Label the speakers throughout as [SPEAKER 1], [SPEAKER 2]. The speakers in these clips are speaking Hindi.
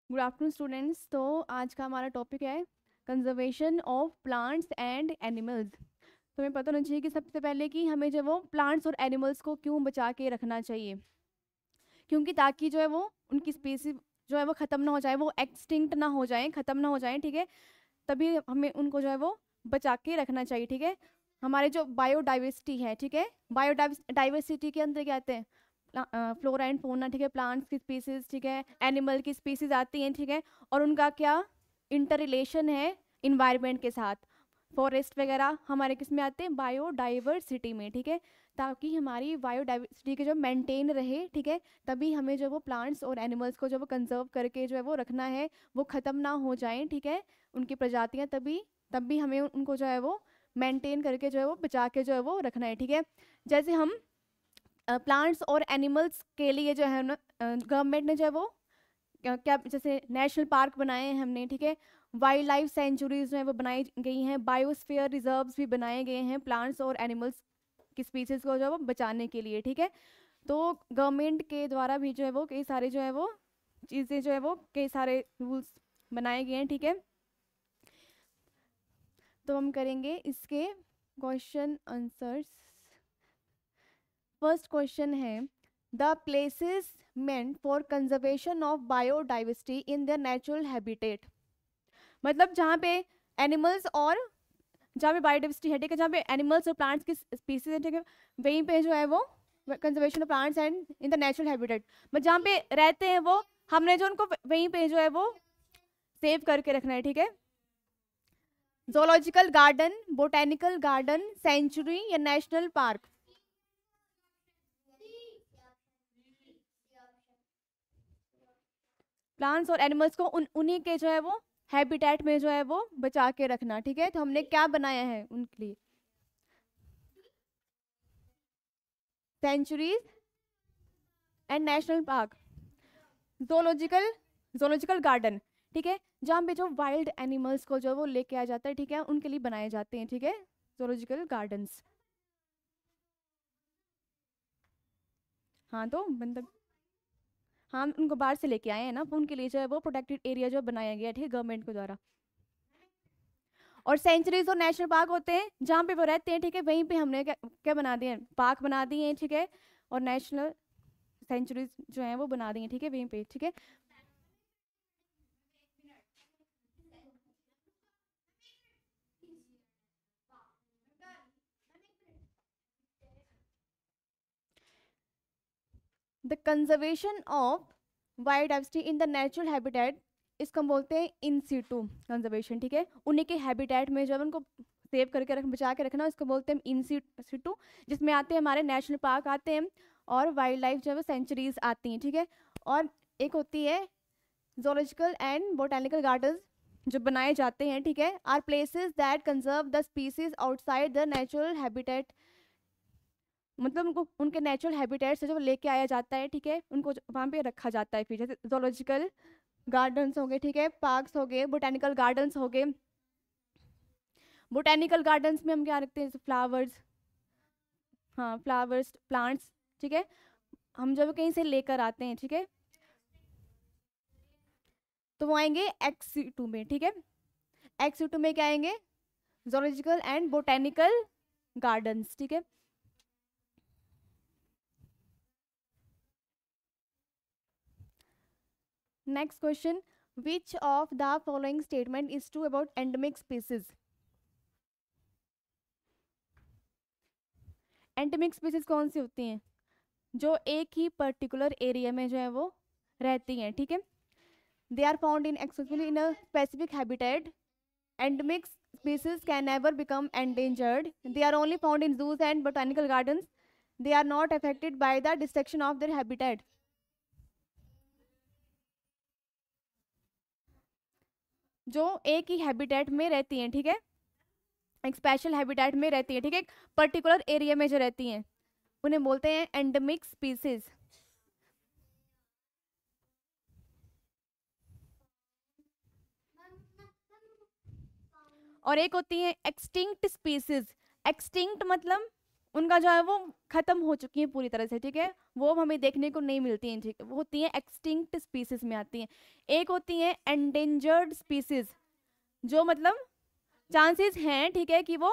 [SPEAKER 1] Good afternoon students. तो आज का हमारा टॉपिक है conservation of plants and animals. तुम्हें पता होना चाहिए कि सबसे पहले कि हमें जो वो प्लांट्स और एनिमल्स को क्यों बचा के रखना चाहिए, क्योंकि ताकि जो है वो उनकी स्पीसीज जो है वो ख़त्म ना हो जाए, वो एक्सटिंक्ट ना हो जाए, ख़त्म ना हो जाए, ठीक है। तभी हमें उनको जो है वो बचा के रखना चाहिए, ठीक है। हमारे जो बायोडाइवर्सिटी है, ठीक है, बायोडाइवर्सिटी के अंदर क्या आते हैं, फ्लोरा एंड फौना, ठीक है, प्लांट्स की स्पीसीज, ठीक है, एनिमल की स्पीसीज आती हैं, ठीक है। और उनका क्या इंटर रिलेशन है इन्वायरमेंट के साथ। फॉरेस्ट वगैरह हमारे किस में आते हैं, बायोडाइवर्सिटी में, ठीक है। ताकि हमारी बायोडाइवर्सिटी के जो मेंटेन रहे, ठीक है, तभी हमें जो वो प्लांट्स और एनिमल्स को जो वो कंजर्व करके जो है वो रखना है, वो ख़त्म ना हो जाएं, ठीक है, उनकी प्रजातियां। तभी तभी हमें उनको जो है वो मेंटेन करके जो है वो बचा के जो है वो रखना है, ठीक है। जैसे हम प्लांट्स और एनिमल्स के लिए जो है ना, गवर्नमेंट ने जो है वो क्या जैसे नेशनल पार्क बनाए हैं हमने, ठीक है, वाइल्ड लाइफ सेंचुरीज जो है वो बनाई गई हैं, बायोस्फीयर रिजर्व्स भी बनाए गए हैं प्लांट्स और एनिमल्स की स्पीसीज को जो है वो बचाने के लिए, ठीक है। तो गवर्नमेंट के द्वारा भी जो है वो कई सारे जो है वो चीज़ें जो है वो कई सारे रूल्स बनाए गए हैं, ठीक है। तो हम करेंगे इसके क्वेश्चन आंसर्स। फर्स्ट क्वेश्चन है, the places meant for conservation of biodiversity in their natural habitat. मतलब जहाँ पे एनिमल्स और जहाँ पे बायोडाइवर्सिटी है, ठीक है, जहाँ पे एनिमल्स और प्लांट्स की स्पीसीज है, ठीक है, वहीं पे जो है वो conservation of plants and in the natural habitat, मतलब जहाँ पे रहते हैं वो, हमने जो उनको वहीं पे जो है वो सेव करके रखना है, ठीक है। Zoological garden, botanical garden, sanctuary या नेशनल पार्क। प्लांट्स और एनिमल्स को उन्हीं के जो है वो हैबिटेट में जो है वो बचा के रखना, ठीक है। तो हमने क्या बनाया है उनके लिए, sanctuaries and national park, zoological zoological garden, ठीक है, जहाँ पे जो वाइल्ड एनिमल्स को जो वो लेके आ जाता है, ठीक है, उनके लिए बनाए जाते हैं, ठीक है, जोलॉजिकल गार्डन्स। हाँ तो मतलब हम उनको बाहर से लेके आए हैं ना, उनके लिए जो है वो प्रोटेक्टेड एरिया जो बनाया गया है, ठीक है, गवर्नमेंट के द्वारा। और सेंचुरीज और नेशनल पार्क होते हैं जहाँ पे वो रहते हैं, ठीक है, वहीं पे हमने क्या क्या बना दिए हैं, पार्क बना दिए हैं, ठीक है। और नेशनल सेंचुरीज जो है वो बना दी हैं, ठीक है, वहीं पे, ठीक है। The conservation of biodiversity in the natural habitat, इसको हम बोलते हैं इन सीटू कंजर्वेशन, ठीक है। उन्हीं के हैबिटेट में जब उनको सेव करके बचा के रखना, इसको बोलते हैं इन सीटू, जिसमें आते हैं हमारे नेशनल पार्क आते हैं और वाइल्ड लाइफ जो है वो सेंचुरीज आती हैं, ठीक है। और एक होती है जोलॉजिकल एंड बोटेनिकल गार्डन्स जो बनाए जाते हैं, ठीक है, are places that conserve the species outside the natural habitat. मतलब उनको उनके नेचुरल हैबिटेट से जो लेके आया जाता है, ठीक है, उनको वहाँ पे रखा जाता है। फिर जैसे जोलॉजिकल गार्डन्स हो गए, ठीक है, पार्क्स हो गए, बोटेनिकल गार्डन्स हो गए। बोटेनिकल गार्डन्स में हम क्या रखते हैं, जैसे फ्लावर्स, हाँ फ्लावर्स प्लांट्स, ठीक है, हम जब कहीं से लेकर आते हैं, ठीक है, तो वो आएंगे एक्स2 में, ठीक है। एक्स2 में क्या आएंगे, जोलॉजिकल एंड बोटेनिकल गार्डन्स, ठीक है। Next question, which of the following statement is true about endemic species. Endemic species कौन सी होती हैं, जो एक ही पर्टिकुलर एरिया में जो है वो रहती हैं, ठीक है। They are found in exclusively in a specific habitat. Endemic species can never become endangered. They are only found in zoos and botanical gardens. They are not affected by the destruction of their habitat. जो एक ही हैबिटेट में रहती हैं, ठीक है, एक स्पेशल हैबिटेट में रहती है, ठीक है, एक पर्टिकुलर एरिया में जो रहती हैं, उन्हें बोलते हैं एंडेमिक स्पीसीज। और एक होती है एक्सटिंक्ट स्पीसीज। एक्सटिंक्ट मतलब उनका जो है वो खत्म हो चुकी है पूरी तरह से, ठीक है, वो अब हमें देखने को नहीं मिलती हैं, ठीक है, वो होती हैं एक्सटिंक्ट स्पीसीज में आती हैं। एक होती हैं एंडेंजर्ड स्पीसीज, जो मतलब चांसेस हैं, ठीक है, कि वो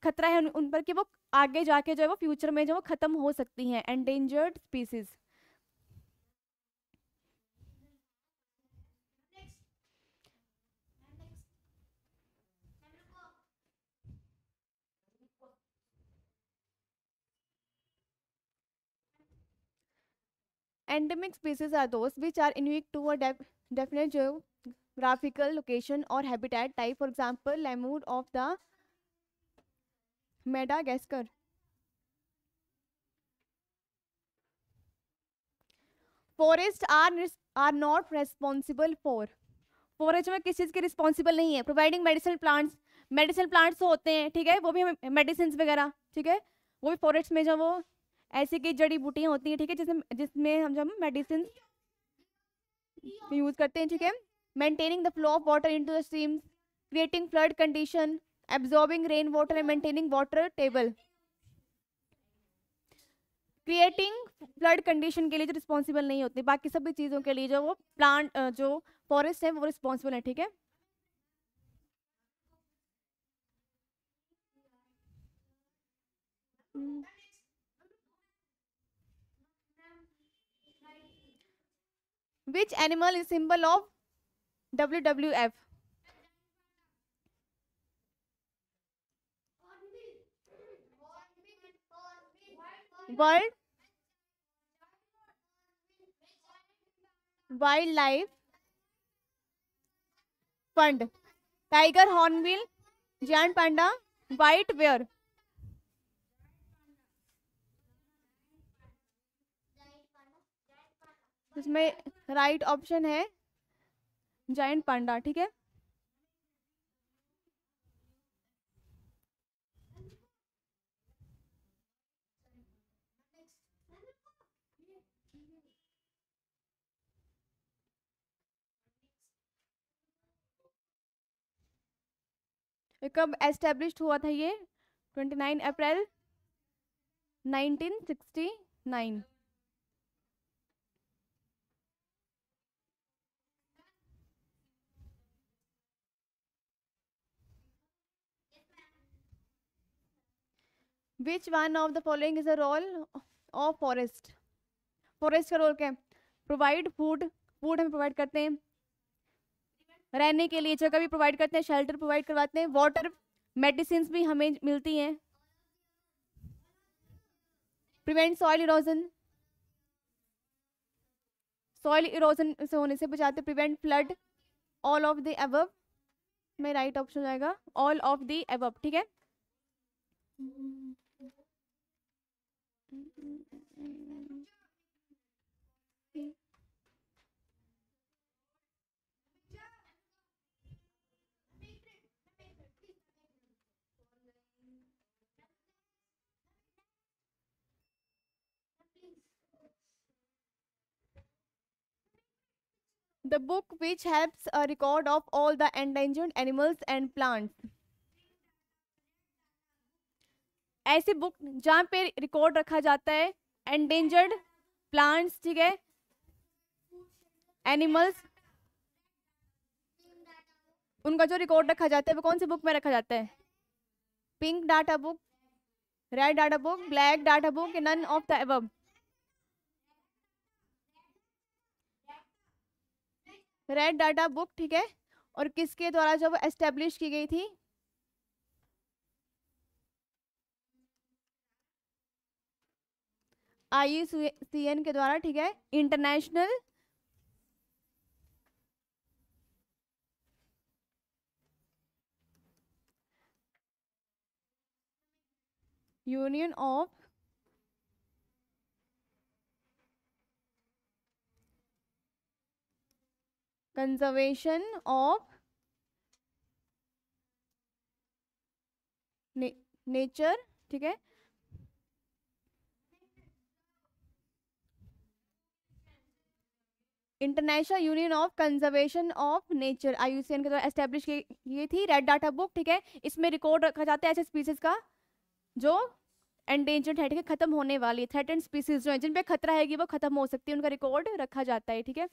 [SPEAKER 1] खतरा है उन पर कि वो आगे जाके जो है वो फ्यूचर में जो वो खत्म हो सकती हैं, endangered species. Endemic species are those which are unique to a definite geographical location or habitat type. For example, lemur of the Madagascar. Forests are not responsible for. Forest में किस चीज़ के रिस्पॉन्सिबल नहीं है? Providing medicinal plants. Medicinal plants तो होते हैं, ठीक है, वो भी हमें मेडिसिन वगैरह, ठीक है, वो भी फॉरेस्ट में जो वो ऐसी की जड़ी बूटियाँ होती हैं, ठीक है, जिसमें जिसमें हम जब मेडिसिन यूज करते हैं, ठीक है। Maintaining the flow of water into the streams, creating flood condition, absorbing rain water and maintaining water table. Creating flood condition के लिए जो रिस्पॉन्सिबल नहीं होती, बाकी सभी चीज़ों के लिए जो वो प्लांट जो फॉरेस्ट है वो रिस्पॉन्सिबल है, ठीक है। Which animal is symbol of WWF? World Wildlife Fund. Tiger, hornbill, giant panda, white bear. इसमें राइट ऑप्शन है जायंट पांडा, ठीक है। कब एस्टेब्लिश्ड हुआ था ये? 29 अप्रैल 1969। Which one of the following is a role of forest? Forest का रोल क्या है? प्रोवाइड फूड, फूड हम प्रोवाइड करते हैं, रहने के लिए जगह भी प्रोवाइड करते हैं, शेल्टर प्रोवाइड करवाते हैं, वाटर, मेडिसिन भी हमें मिलती हैं, prevent soil erosion, soil erosion से होने से बचाते, prevent flood, all of the above में राइट ऑप्शन जाएगा ऑल ऑफ द अबव, ठीक है। The book which helps a record of all the endangered animals and plants. ऐसी बुक जहाँ पे रिकॉर्ड रखा जाता है एंडेंजर्ड प्लांट्स, ठीक है, एनिमल्स, उनका जो रिकॉर्ड रखा जाता है वो कौन सी बुक में रखा जाता है? Pink data book, red data book, black data book, none of the above. Red data book, ठीक है, और किसके द्वारा जब एस्टेब्लिश की गई थी? IUCN के द्वारा, ठीक है, international union of conservation of nature, ठीक है, international union of conservation of nature, IUCN के द्वारा एस्टेब्लिश की थी रेड डाटा बुक, ठीक है। इसमें रिकॉर्ड रखा जाता है ऐसे स्पीसीज का जो एंडेंजर्ड है, ठीक है, खत्म होने वाली, थ्रेटेंड स्पीसीज जो है जिन पे खतरा है कि वो खत्म हो सकती है, उनका रिकॉर्ड रखा जाता है, ठीक है।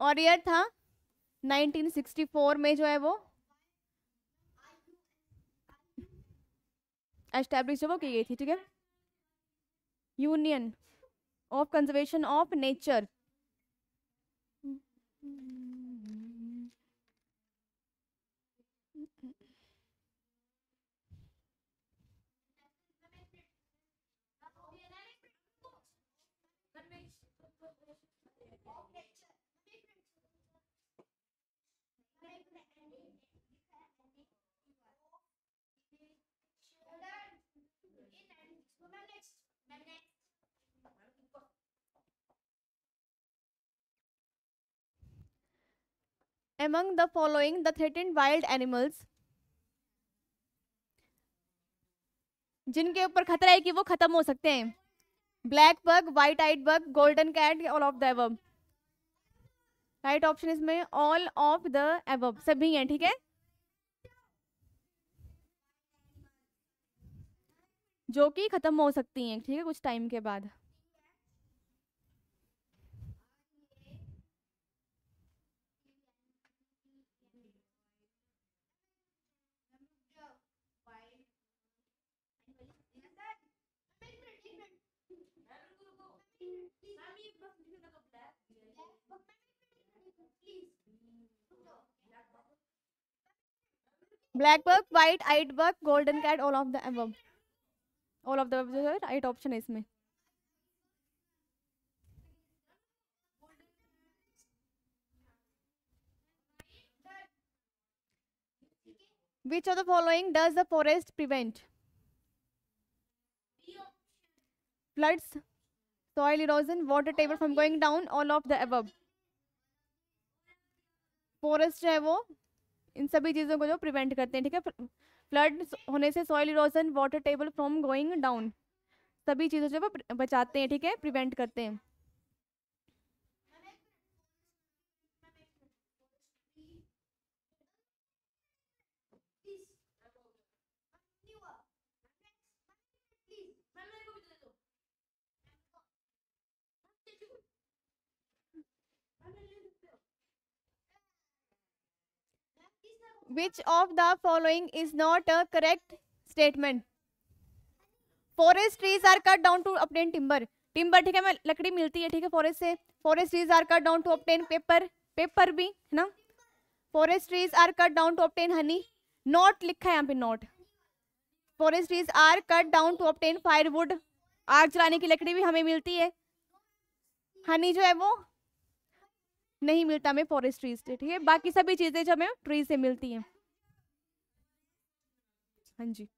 [SPEAKER 1] और ईयर था 1964 में जो है वो एस्टैब्लिश वो की गई थी, ठीक है, union of conservation of nature. Among the following the threatened wild animals जिनके ऊपर खतरा है कि वो खत्म हो सकते हैं, black bug, white eyed bug, golden cat, all of the above. Right option इसमें ऑल ऑफ द अबव, सभी हैं, ठीक है, जो कि खत्म हो सकती हैं, ठीक है, कुछ टाइम के बाद। Black bug, white eyed bug, golden cat, all of the above. All of the above जो है राइट ऑप्शन है इसमें। Which of the following does the forest prevent? Floods, soil erosion, water table from going down, all of the above. Forest जो है वो इन सभी चीज़ों को जो प्रिवेंट करते हैं, ठीक है, फ्लड होने से, soil erosion, water table from going down, सभी चीज़ों से वो बचाते हैं, ठीक है, प्रिवेंट करते हैं। Which of the following is not a correct statement? Forest trees are cut down to obtain timber. Timber, ठीक है, मैं लकड़ी मिलती है, ठीक है, फॉरेस्ट से। Forest trees are cut down to obtain paper, paper भी है ना। Forest trees are cut down to obtain honey, not लिखा है यहाँ पे, not. Forest trees are cut down to obtain firewood, आग जलाने की लकड़ी भी हमें मिलती है। हनी जो है वो नहीं मिलता हमें फॉरेस्ट ट्रीज से, ठीक है, बाकी सभी चीजें जो हमें ट्री से मिलती हैं। हाँ जी।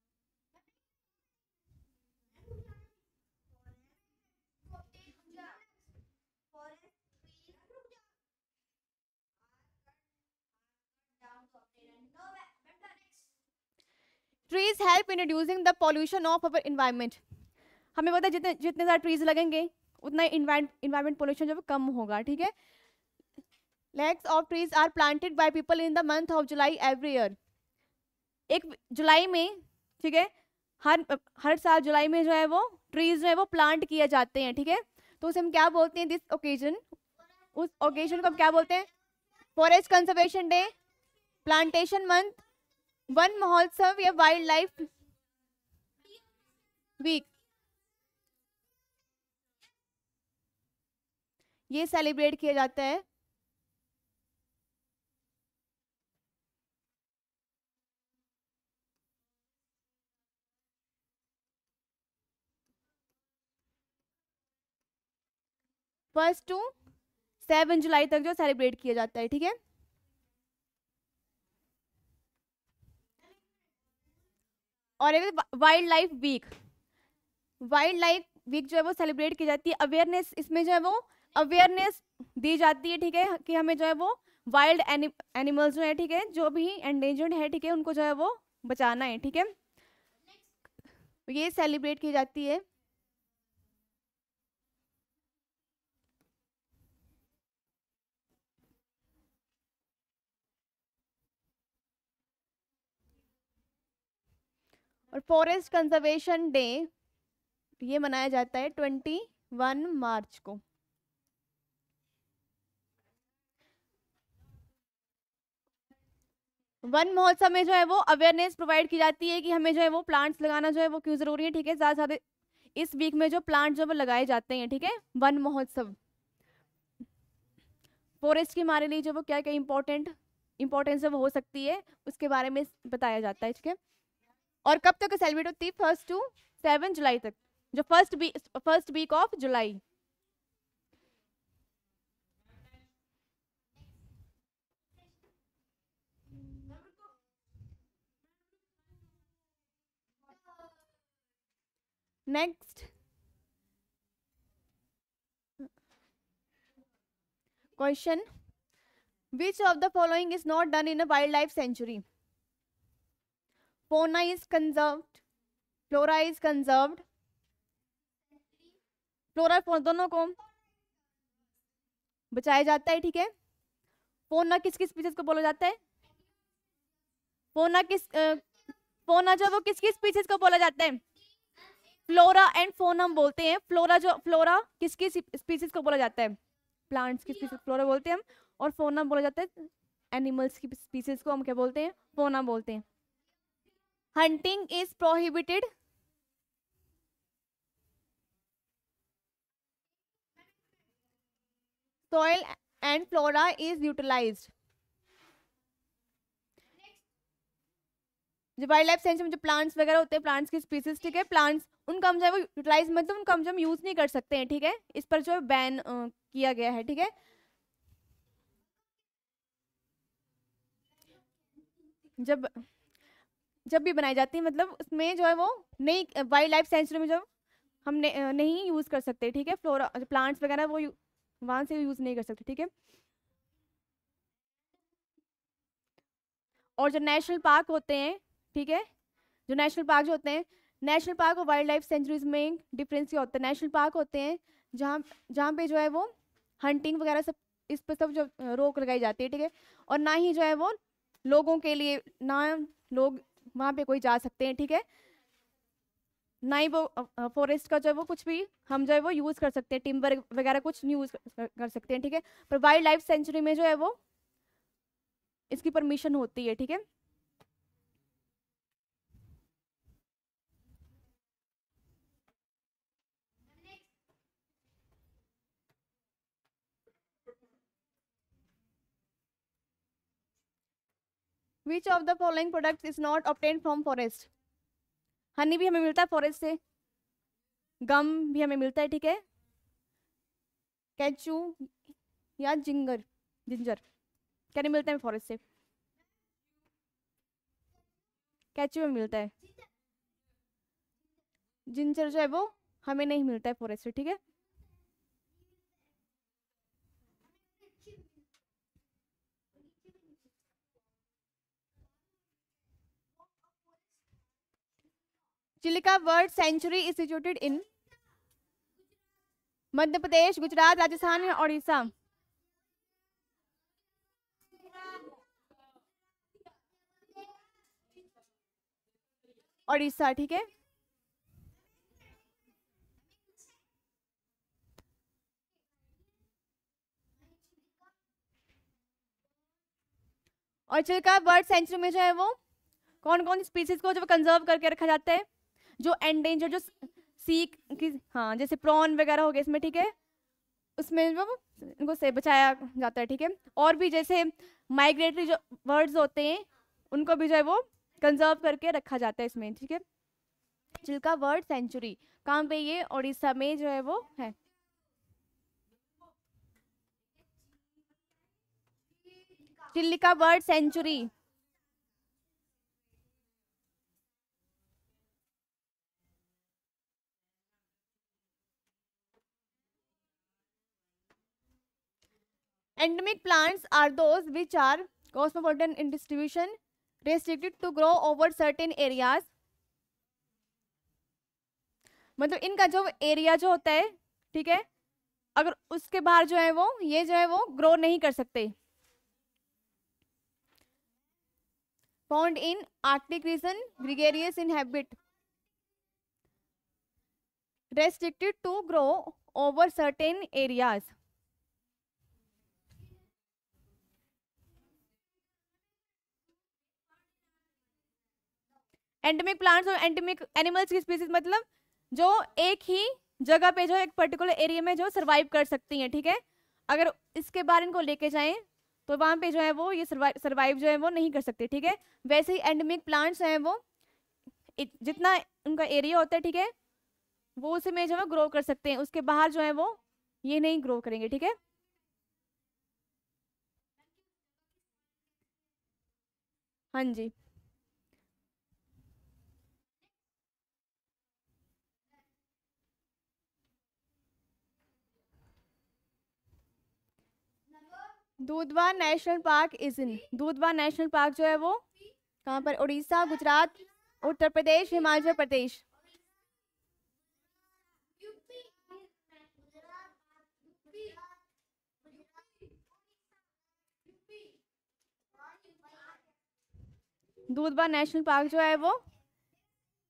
[SPEAKER 1] Trees help in reducing the pollution of our environment. हमें पता है जितने जितने ज़्यादा ट्रीज लगेंगे उतना इन्वायरमेंट पोल्यूशन जो है कम होगा, ठीक है। Lakhs of trees are planted by people in the month of July every year. एक जुलाई में, ठीक है, हर साल जुलाई में जो है वो ट्रीज जो है वो प्लांट किए जाते हैं, ठीक है। तो उसे हम क्या बोलते हैं, दिस ओकेजन, उस ओकेजन को हम क्या बोलते हैं, forest conservation day, plantation month, one महोत्सव या वाइल्ड लाइफ वीक। ये सेलिब्रेट किया जाता है फर्स्ट टू 7 जुलाई तक जो सेलिब्रेट किया जाता है, ठीक है। और wildlife week, wildlife week जो है वो सेलिब्रेट की जाती है, अवेयरनेस, इसमें जो है वो अवेयरनेस दी जाती है, ठीक है, कि हमें जो है वो वाइल्ड एनिमल्स जो है, ठीक है, जो भी एंडेंजर्ड है, ठीक है, उनको जो है वो बचाना है, ठीक है। ये सेलिब्रेट की जाती है और फॉरेस्ट कंजर्वेशन डे ये मनाया जाता है 21 मार्च को। वन महोत्सव में जो है वो अवेयरनेस प्रोवाइड की जाती है कि हमें जो है वो प्लांट्स लगाना जो है वो क्यों जरूरी है, ठीक है। ज्यादा से ज्यादा इस वीक में जो प्लांट जो वो लगाए जाते हैं, ठीक है। वन महोत्सव फॉरेस्ट की हमारे लिए जो वो क्या क्या इंपॉर्टेंस जब हो सकती है उसके बारे में बताया जाता है, ठीक है। और कब तक सेलिब्रेट होती है? 1 to 7 जुलाई तक, जो first week of July. Next question, which of the following is not done in a wildlife sanctuary? fauna is conserved, flora is conserved, flora दोनों को बचाया जाता है, ठीक है। फोना किस किस स्पीसीज को बोला जाता है? फोना जो वो किस किस स्पीसीज को बोला जाता है? फ्लोरा एंड फोना हम बोलते हैं। फ्लोरा किस किस स्पीसीज को बोला जाता है? प्लांट्स की स्पीसीज फ्लोरा बोलते हैं हम, और फोना बोला जाता है एनिमल्स की स्पीसीज को हम क्या बोलते हैं? फोना बोलते हैं। Hunting is prohibited, soil and flora is utilized। जो वाइल्ड लाइफ सेंचुरी में जो प्लांट्स वगैरह होते हैं, प्लांट्स की स्पीसीज, ठीक है, प्लांट्स उनका हम जो है वो यूटिलाइज मतलब उनका हम यूज नहीं कर सकते हैं, ठीक है। इस पर जो है बैन किया गया है, ठीक है। जब जब भी बनाई जाती है मतलब उसमें जो है वो नई वाइल्ड लाइफ सेंचुरी में जो हम नहीं यूज कर सकते, ठीक है। फ्लोरा प्लांट्स वगैरह वो वहां से यूज नहीं कर सकते, ठीक है। और जो नेशनल पार्क होते हैं, ठीक है, जो नेशनल पार्क जो होते हैं, नेशनल पार्क और वाइल्ड लाइफ सेंचुरीज में डिफरेंस क्या होता है? नेशनल पार्क होते हैं जहाँ जहाँ पे जो है वो हंटिंग वगैरह सब इस पर सब जो रोक लगाई जाती है, ठीक है। और ना ही जो है वो लोगों के लिए, ना लोग वहाँ पे कोई जा सकते हैं, ठीक है। ना ही वो फॉरेस्ट का जो है वो कुछ भी हम जो है वो यूज कर सकते हैं, टिम्बर वगैरह कुछ नहीं यूज कर सकते हैं, ठीक है। पर वाइल्ड लाइफ सेंचुरी में जो है वो इसकी परमिशन होती है, ठीक है। विच of the following products is not obtained from forest? Honey भी हमें मिलता है फॉरेस्ट से, गम भी हमें मिलता है, ठीक है। कैचू या जिंजर क्या नहीं मिलता है फॉरेस्ट से? कैचू में मिलता है, जिंजर जो है वो हमें नहीं मिलता है फॉरेस्ट से, ठीक है। Chilika bird sanctuary is situated in Madhya Pradesh, Gujarat, Rajasthan या उड़ीसा? उड़ीसा, ठीक है। और चिलिका बर्ड सेंचुरी में जो है वो कौन कौन स्पीसीज को जो कंजर्व करके रखा जाता है? जो एंडेंजर जो सी की, हाँ, जैसे प्रॉन वगैरह हो गए इसमें, ठीक है, उसमें जो इनको से बचाया जाता है, ठीक है। और भी जैसे माइग्रेटरी जो बर्ड्स होते हैं उनको भी जो है वो कंजर्व करके रखा जाता है इसमें, ठीक है। चिल्का बर्ड सेंचुरी कहाँ पे? ये उड़ीसा में जो है वो है। Chilika bird sanctuary. Endemic plants are those which are cosmopolitan in distribution, restricted to grow over certain areas। मतलब इनका जो एरिया जो होता है, ठीक है, अगर उसके बाहर जो है वो ये जो है वो ग्रो नहीं कर सकते। Found in Arctic region, gregarious in habit, restricted to grow over certain areas. Endemic plants और एंडेमिक एनिमल्स की स्पीसीज मतलब जो एक ही जगह पे जो एक पर्टिकुलर एरिया में जो सरवाइव कर सकती हैं, ठीक है। अगर इसके बारे इनको लेके जाएं तो वहां पे जो है वो ये सरवाइव जो है वो नहीं कर सकते, ठीक है। वैसे ही एंडेमिक प्लांट्स हैं वो जितना उनका एरिया होता है, ठीक है, वो उसी में जो है ग्रो कर सकते हैं, उसके बाहर जो है वो ये नहीं ग्रो करेंगे, ठीक है। हाँ जी। दूधवा नेशनल पार्क इज इन, दूधवा नेशनल पार्क जो है वो कहाँ पर, उड़ीसा, गुजरात, उत्तर प्रदेश, हिमाचल प्रदेश। दूधवा नेशनल पार्क जो है वो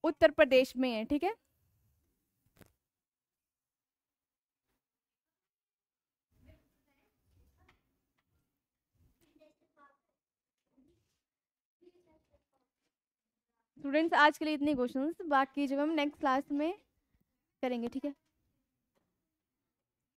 [SPEAKER 1] उत्तर प्रदेश में है, ठीक है। स्टूडेंट्स आज के लिए इतने क्वेश्चंस, बाकी जब हम नेक्स्ट क्लास में करेंगे, ठीक है।